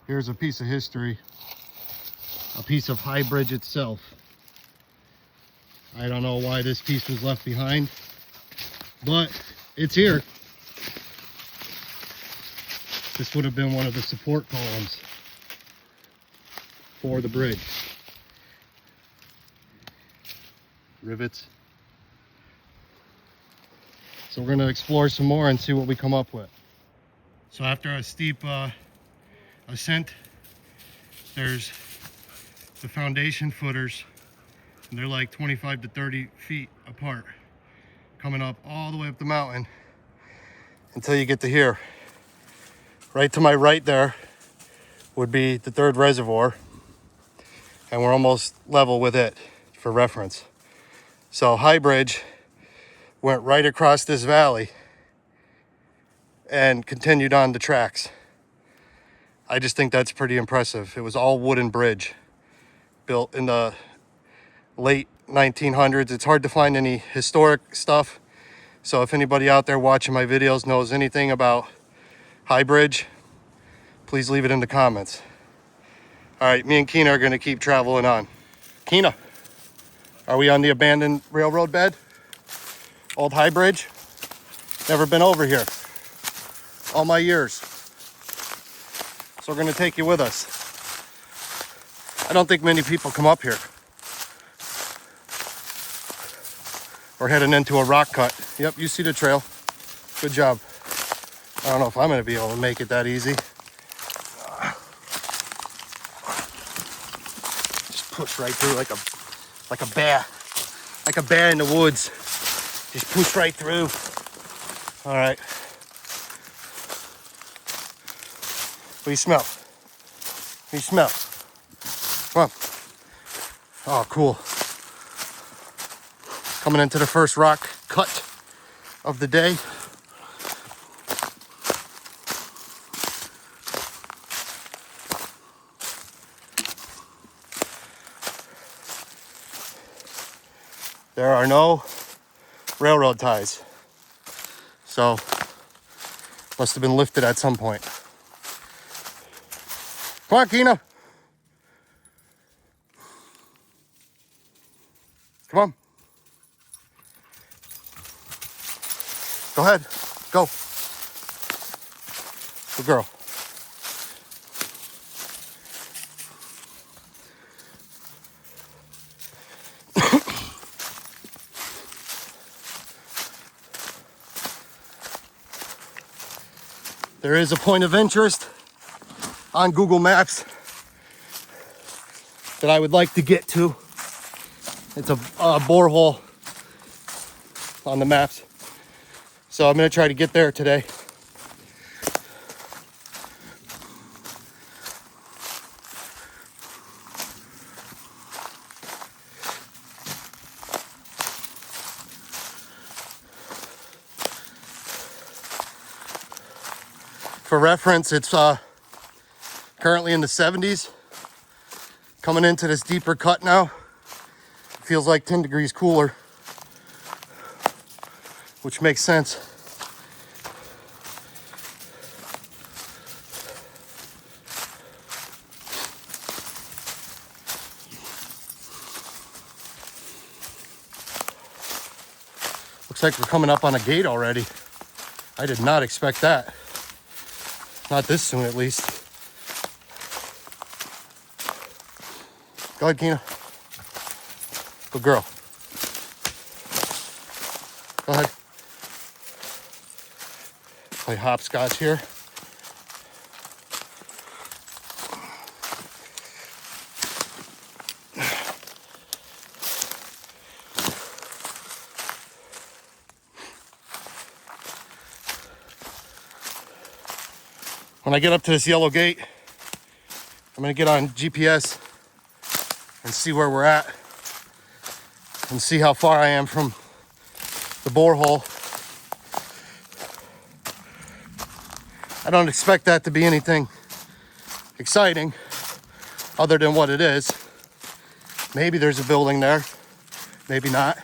Here's a piece of history, a piece of High Bridge itself. I don't know why this piece was left behind, but it's here. This would have been one of the support columns for the bridge. Rivets. So we're going to explore some more and see what we come up with. So after a steep ascent, there's the foundation footers, and they're like 25 to 30 feet apart, coming up all the way up the mountain until you get to here. Right to my right there would be the third reservoir, and we're almost level with it for reference. So High Bridge went right across this valley and continued on the tracks. I just think that's pretty impressive. It was all wooden bridge built in the late 1900s. It's hard to find any historic stuff. So if anybody out there watching my videos knows anything about High Bridge, please leave it in the comments. All right, me and Keena are gonna keep traveling on. Keena, are we on the abandoned railroad bed? Old High Bridge? Never been over here all my years. So we're gonna take you with us. I don't think many people come up here. We're heading into a rock cut. Yep, you see the trail. Good job. I don't know if I'm gonna be able to make it that easy. Just push right through like a bear. Like a bear in the woods. Just push right through. All right. What do you smell? What do you smell? Come on. Oh, cool. Coming into the first rock cut of the day. There are no railroad ties, so must have been lifted at some point. Come on, Keena. Come on. Go ahead. Go. Good girl. There is a point of interest on Google Maps that I would like to get to. It's a borehole on the maps. So I'm gonna try to get there today. For reference, it's currently in the 70s. Coming into this deeper cut now, feels like 10 degrees cooler, which makes sense. Looks like we're coming up on a gate already. I did not expect that. Not this soon, at least. Go ahead, Keena. Good girl. Go ahead. Play hopscotch here. When I get up to this yellow gate, I'm gonna get on GPS and see where we're at and see how far I am from the borehole. I don't expect that to be anything exciting other than what it is. Maybe there's a building there, maybe not.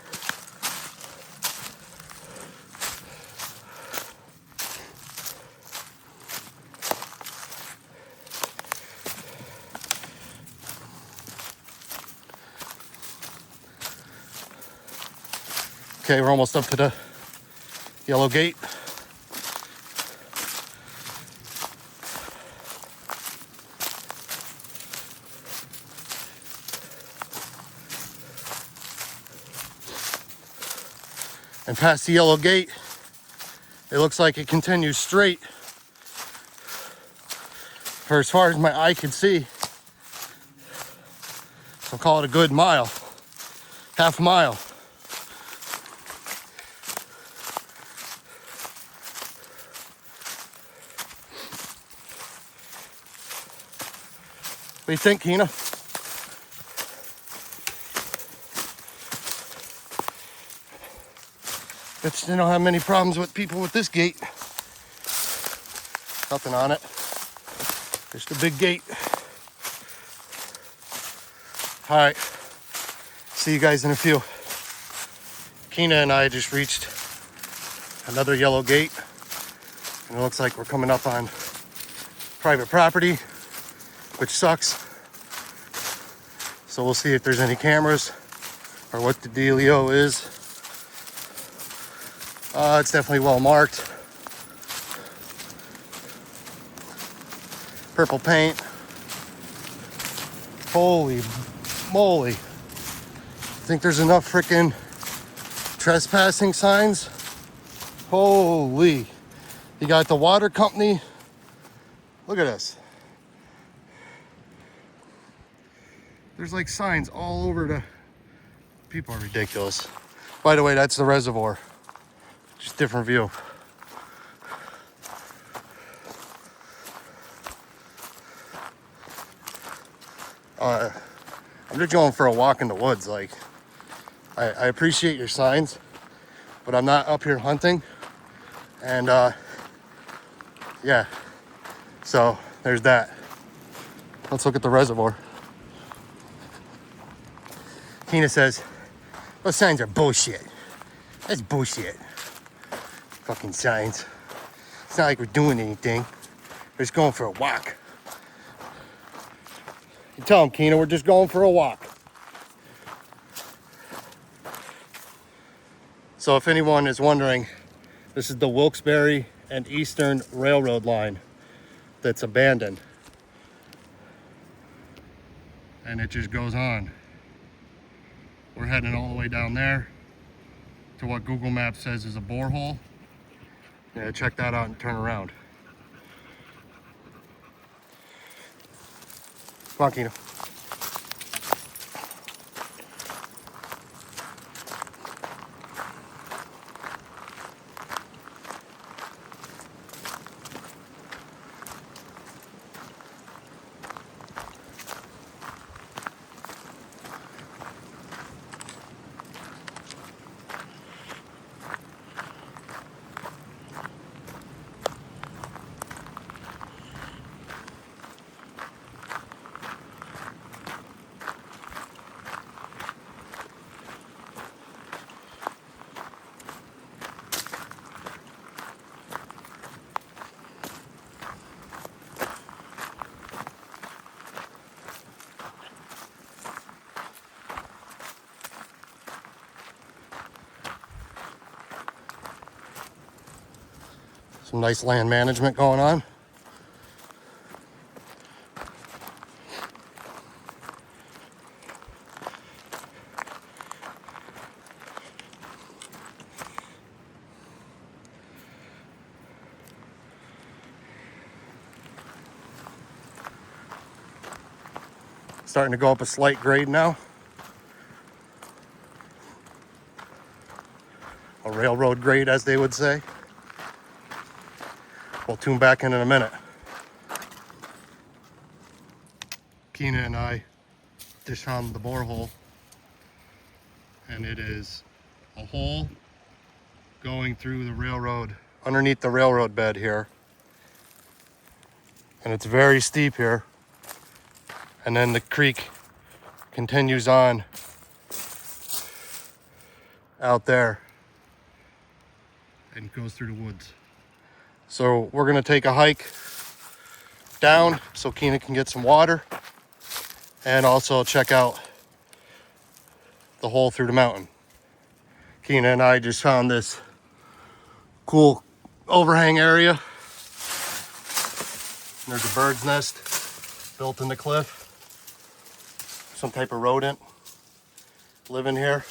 Okay, we're almost up to the yellow gate. And past the yellow gate, it looks like it continues straight for as far as my eye can see. So call it a good mile, half mile. What do you think, Keena? But you don't have many problems with people with this gate. Nothing on it. Just a big gate. All right. See you guys in a few. Keena and I just reached another yellow gate. And it looks like we're coming up on private property, which sucks. So we'll see if there's any cameras or what the dealio is. It's definitely well marked. Purple paint. Holy moly. I think there's enough freaking trespassing signs. Holy. You got the water company. Look at this. There's like signs all over the... People are ridiculous. By the way, that's the reservoir. Just different view. I'm just going for a walk in the woods. Like, I appreciate your signs, but I'm not up here hunting. And yeah, so there's that. Let's look at the reservoir. Keena says, those signs are bullshit. That's bullshit. Fucking signs. It's not like we're doing anything. We're just going for a walk. You tell them, Keena, we're just going for a walk. So if anyone is wondering, this is the Wilkes and Eastern Railroad line that's abandoned. And it just goes on. We're heading all the way down there to what Google Maps says is a borehole. Yeah, check that out and turn around. Come on, Keena. Some nice land management going on. Starting to go up a slight grade now. A railroad grade, as they would say. We'll tune back in a minute. Keena and I just found the borehole, and it is a hole going through the railroad, underneath the railroad bed here. And it's very steep here. And then the creek continues on out there and goes through the woods. So we're gonna take a hike down so Keena can get some water and also check out the hole through the mountain. Keena. Keena and I just found this cool overhang area. There's a bird's nest built in the cliff. Some type of rodent living here.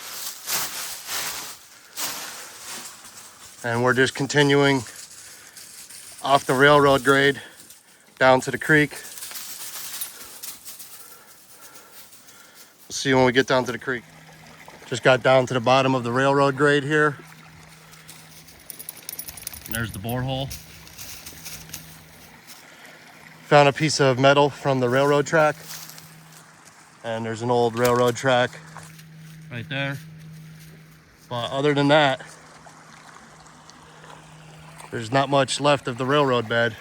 And we're just continuing off the railroad grade down to the creek. We'll see when we get down to the creek. Just got down to the bottom of the railroad grade here. And there's the borehole. Found a piece of metal from the railroad track. And there's an old railroad track right there. But other than that, there's not much left of the railroad bed.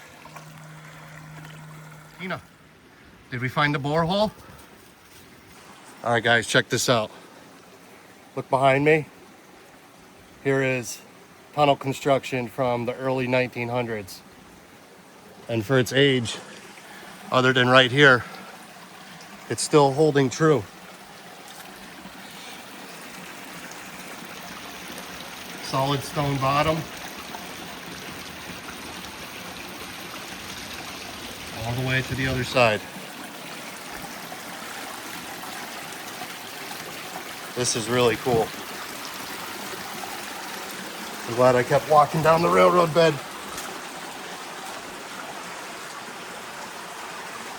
Tina, did we find the borehole? All right, guys, check this out. Look behind me. Here is tunnel construction from the early 1900s. And for its age, other than right here, it's still holding true. Solid stone bottom. All the way to the other side. This is really cool. I'm glad I kept walking down the railroad bed.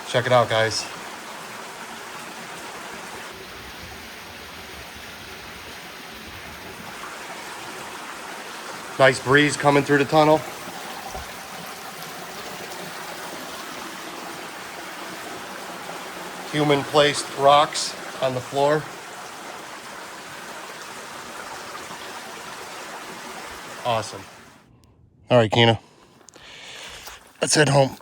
Check it out, guys. Nice breeze coming through the tunnel. Human placed rocks on the floor. Awesome. All right, Keena. Let's head home.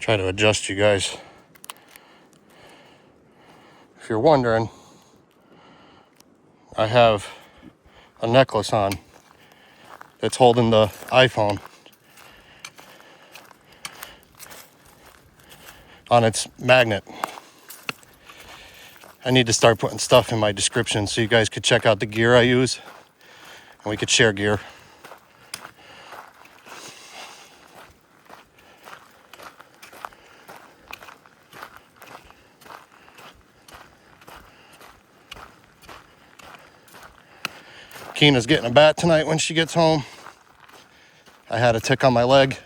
Try to adjust you guys. If you're wondering, I have a necklace on that's holding the iPhone on its magnet. I need to start putting stuff in my description so you guys could check out the gear I use and we could share gear. Keena's getting a bat tonight when she gets home. I had a tick on my leg.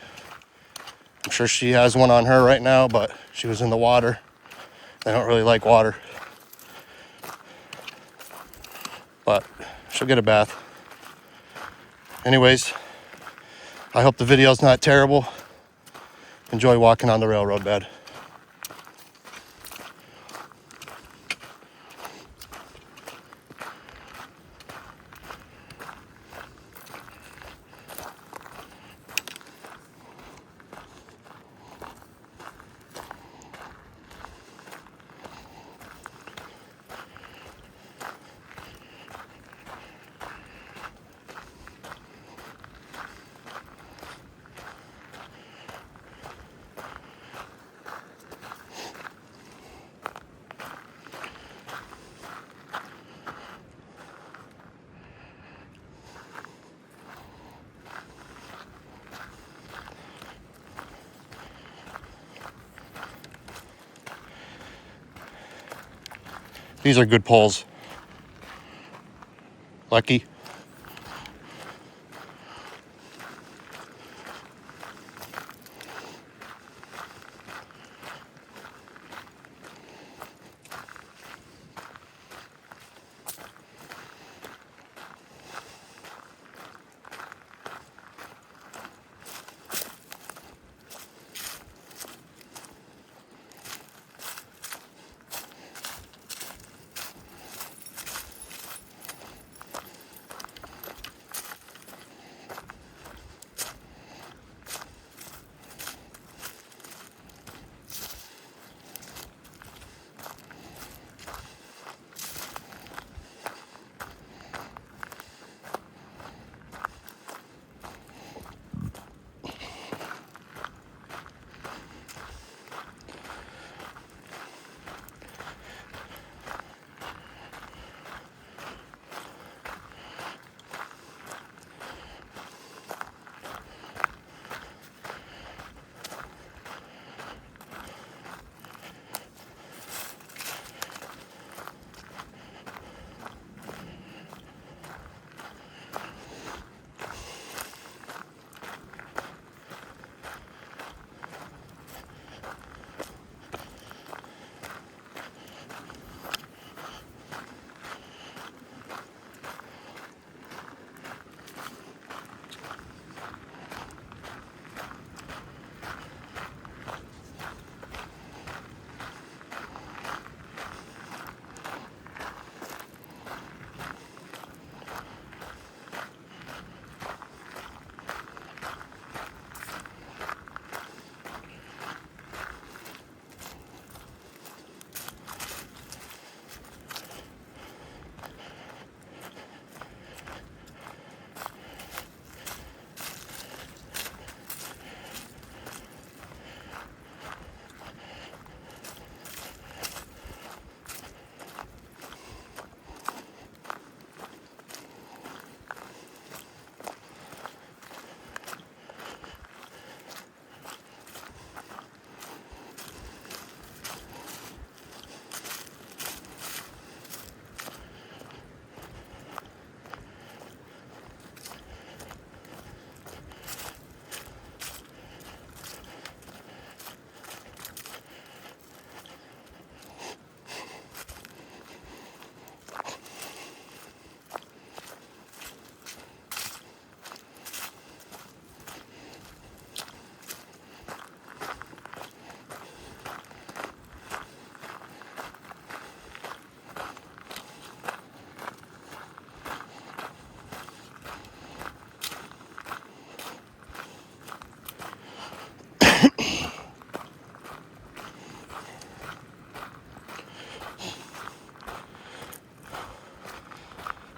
I'm sure she has one on her right now, but she was in the water. I don't really like water. But she'll get a bath. Anyways, I hope the video's not terrible. Enjoy walking on the railroad bed. These are good poles. Lucky.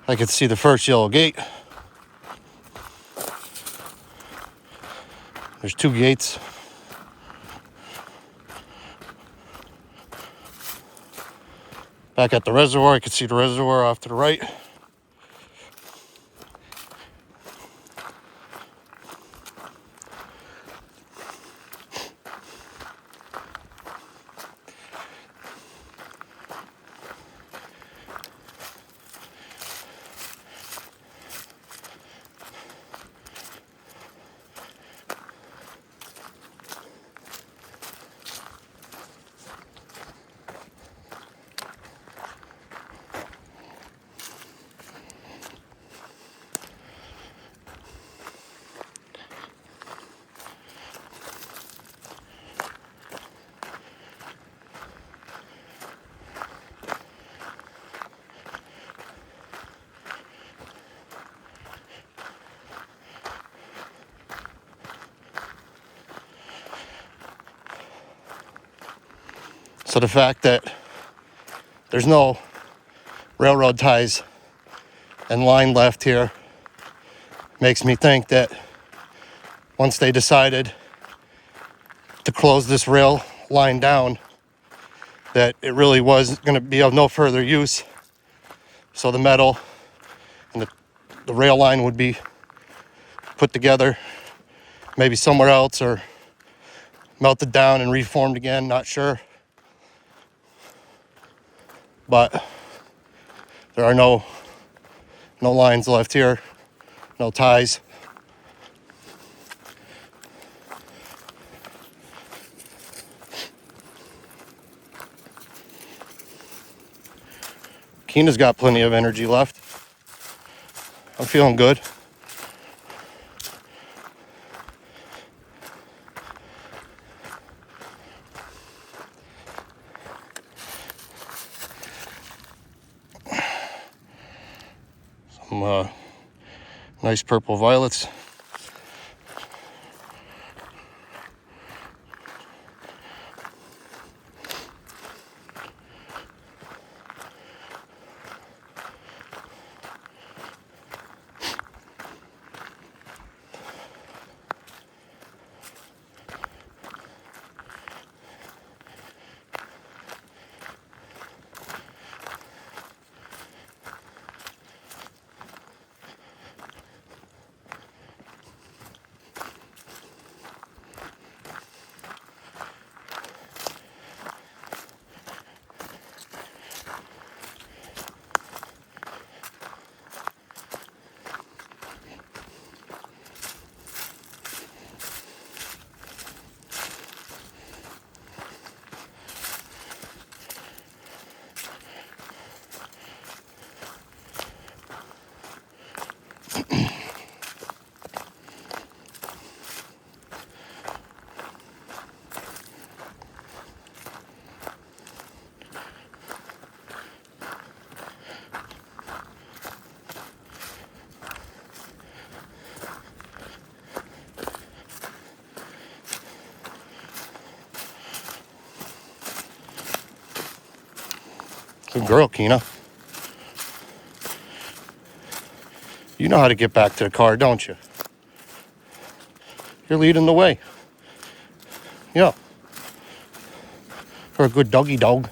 I could see the first yellow gate. There's 2 gates. Back at the reservoir, I could see the reservoir off to the right. So the fact that there's no railroad ties and line left here makes me think that once they decided to close this rail line down, that it really was going to be of no further use. So the metal and the rail line would be put together maybe somewhere else or melted down and reformed again, not sure. But There are no lines left here, no ties. Keena's got plenty of energy left. I'm feeling good. Some nice purple violets. Good girl, Keena. You know how to get back to the car, don't you? You're leading the way. Yeah. You're a good doggy dog.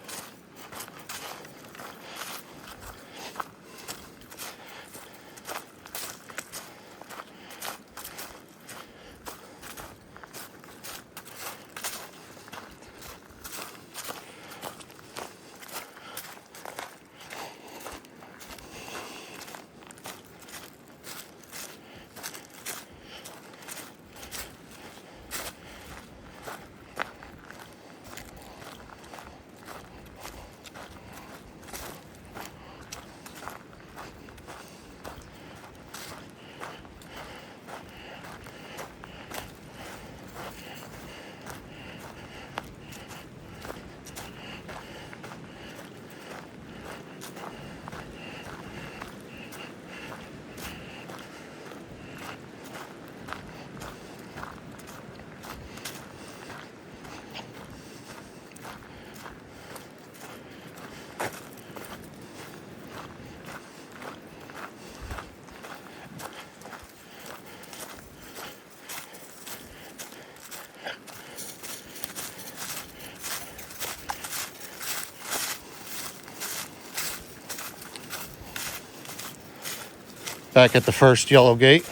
Back at the first yellow gate.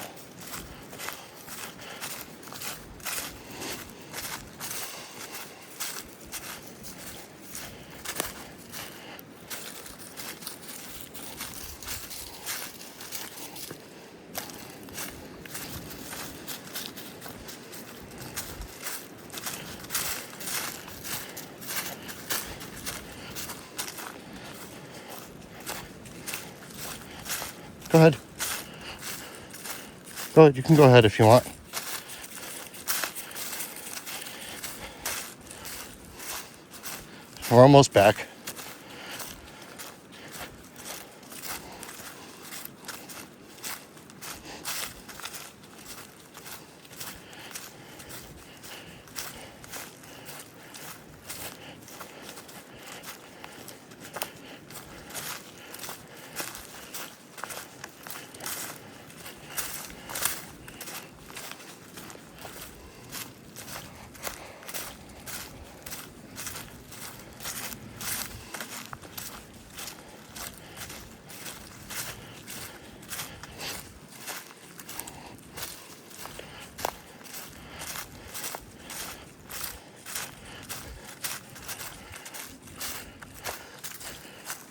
Go ahead. Go ahead. You can go ahead if you want. We're almost back.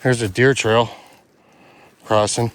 Here's a deer trail. crossing.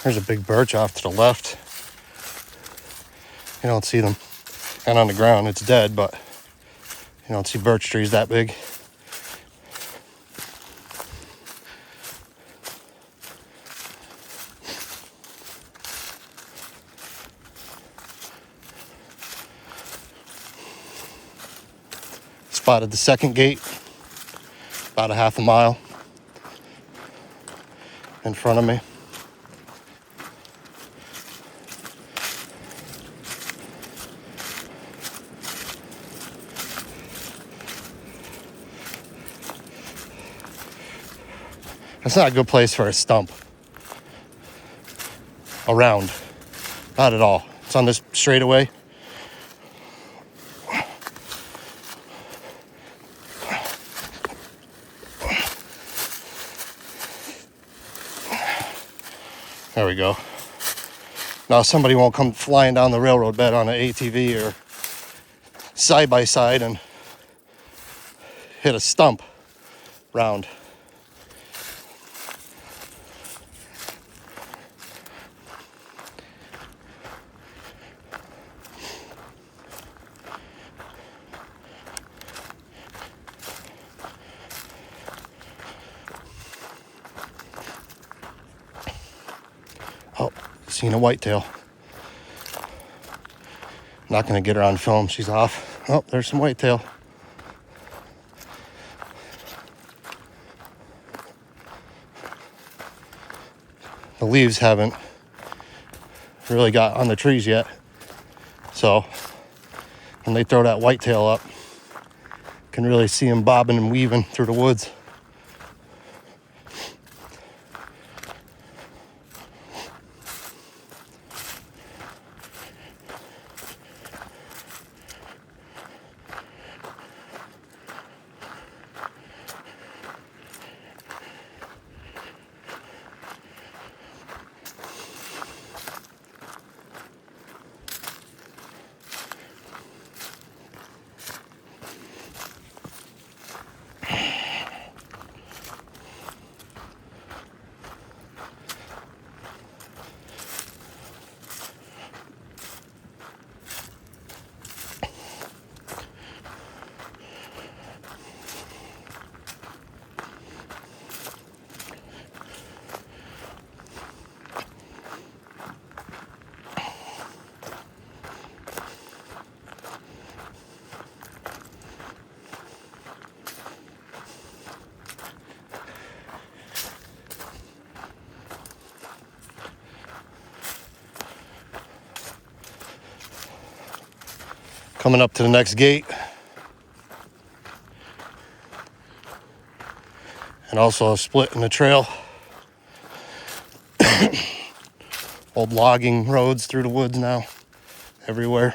There's a big birch off to the left. You don't see them. And on the ground, it's dead, but you don't see birch trees that big. Spotted the second gate, about a half a mile in front of me. It's not a good place for a stump. Around. Not at all. It's on this straightaway. There we go. Now somebody won't come flying down the railroad bed on an ATV or side by side and hit a stump round. Oh, seen a whitetail. Not gonna get her on film, she's off. Oh, there's some whitetail. The leaves haven't really got on the trees yet. So when they throw that whitetail up, you can really see them bobbing and weaving through the woods. Coming up to the next gate. And also a split in the trail. Old logging roads through the woods now, everywhere.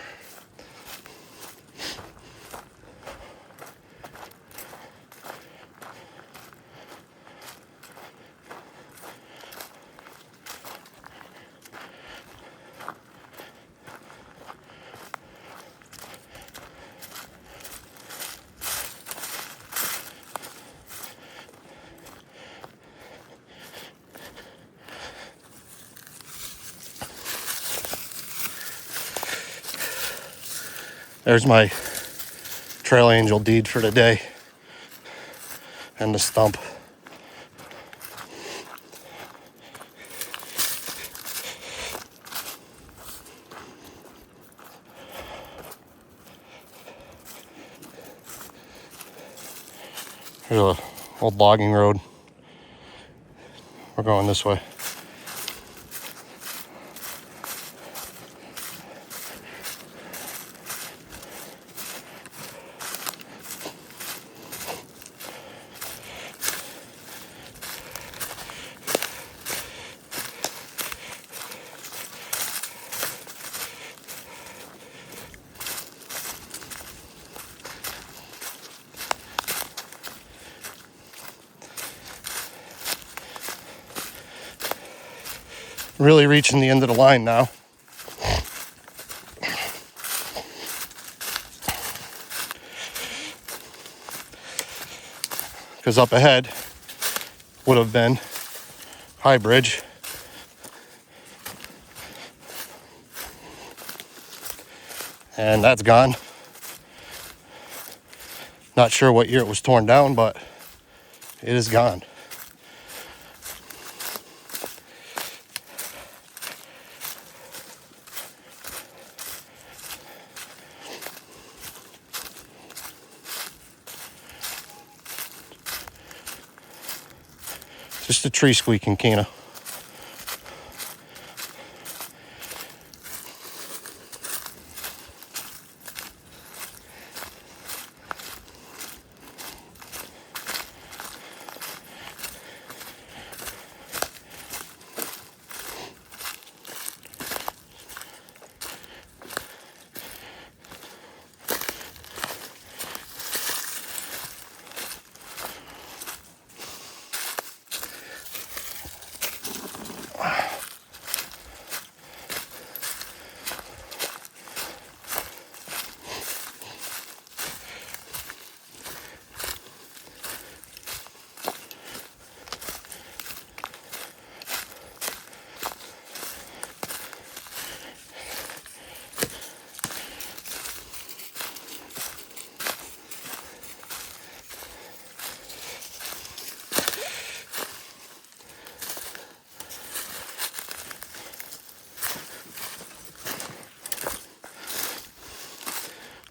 There's my trail angel deed for the day and the stump. Here's a old logging road. We're going this way. Really reaching the end of the line now. Because up ahead would have been High Bridge. And that's gone. Not sure what year it was torn down, but it is gone. Just a tree squeaking, Kina.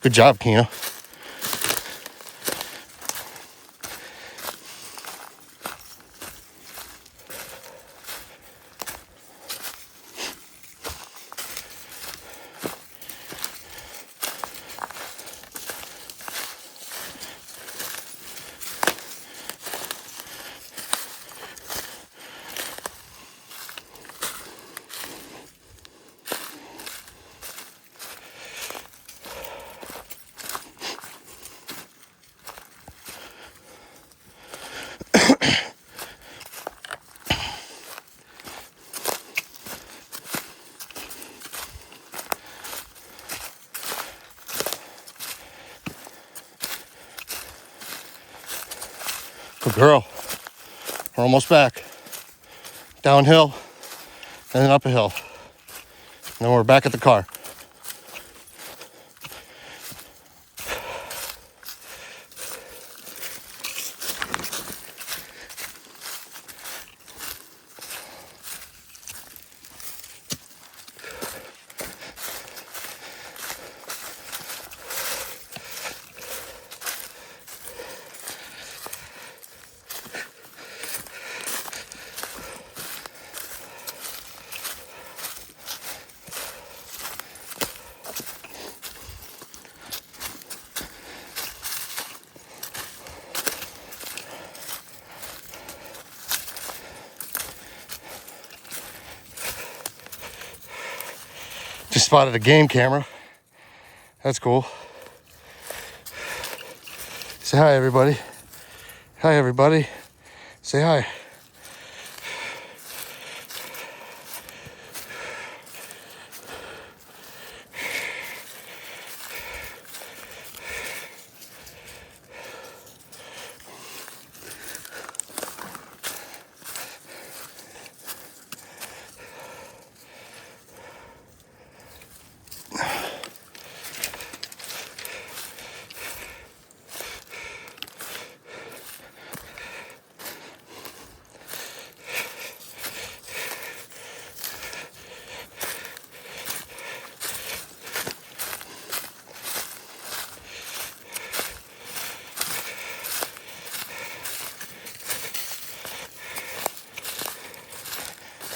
Good job, Kina. Good girl. We're almost back. Downhill and then up a hill. And then we're back at the car. Just spotted a game camera. That's cool. Say hi, everybody. Hi, everybody. Say hi.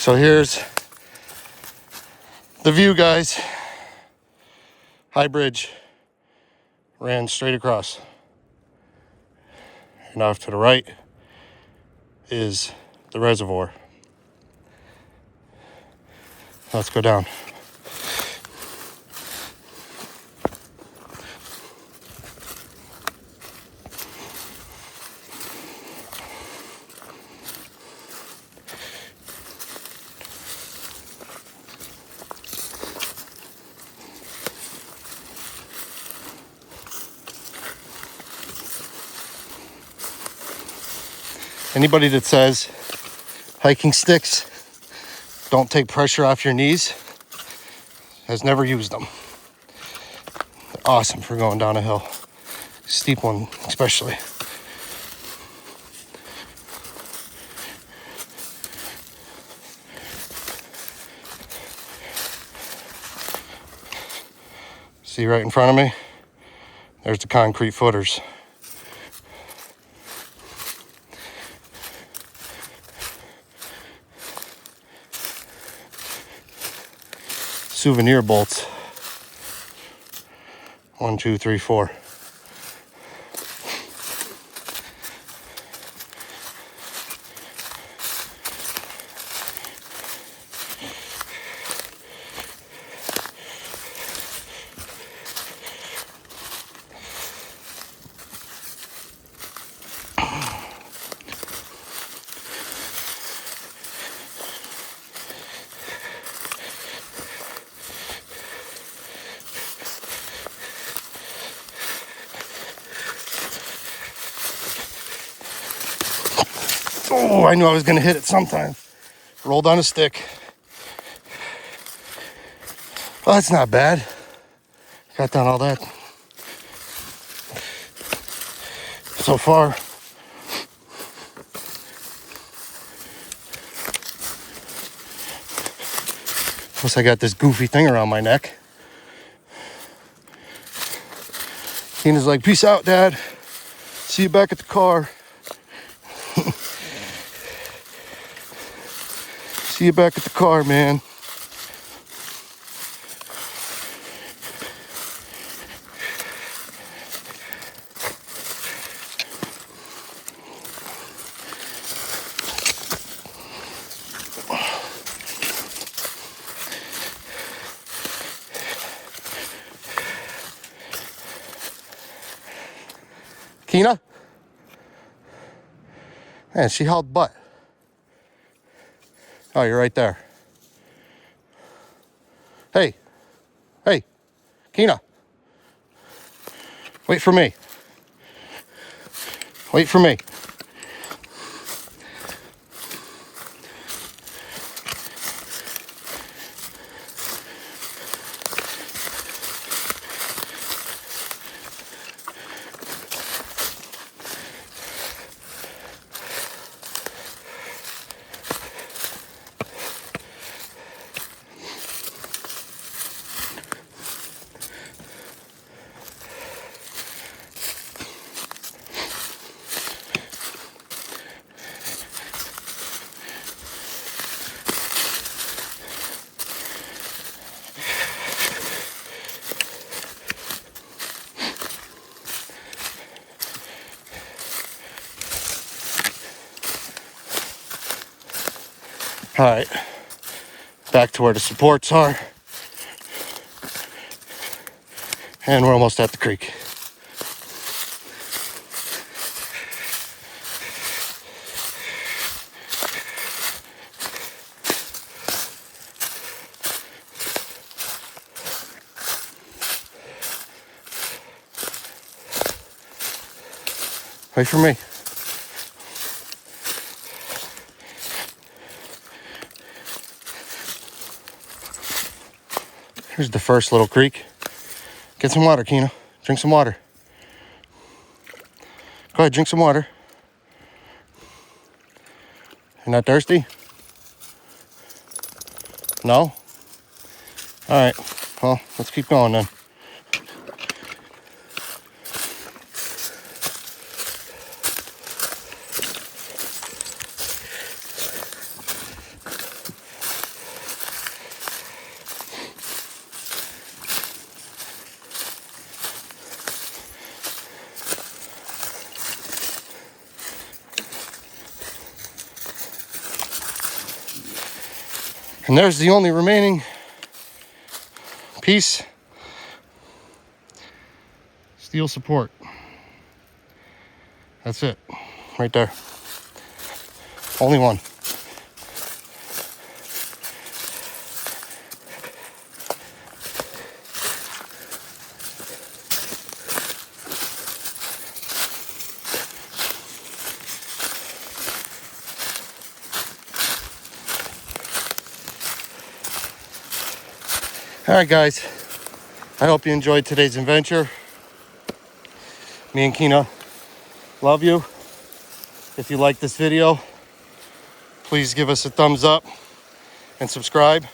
So here's the view, guys. High bridge ran straight across. And off to the right is the reservoir. Let's go down. Anybody that says hiking sticks don't take pressure off your knees has never used them. They're awesome for going down a hill. Steep one especially. See right in front of me? There's the concrete footers. Souvenir bolts. 1, 2, 3, 4. Oh, I knew I was going to hit it sometime. Rolled on a stick. Well, that's not bad. Got down all that. So far. Plus I got this goofy thing around my neck. Tina's like, peace out, Dad. See you back at the car. See you back at the car, man. Kina? Man, she held butt. Oh, you're right there. Hey. Hey. Kina. Wait for me. Wait for me. All right, back to where the supports are. And we're almost at the creek. Wait for me. Here's the first little creek. Get some water, Kina. Drink some water. Go ahead, drink some water. You're not thirsty? No? All right. Well, let's keep going then. And there's the only remaining piece. Steel support. That's it, right there. Only one. All right, guys. I hope you enjoyed today's adventure. Me and Kina love you. If you like this video, please give us a thumbs up and subscribe.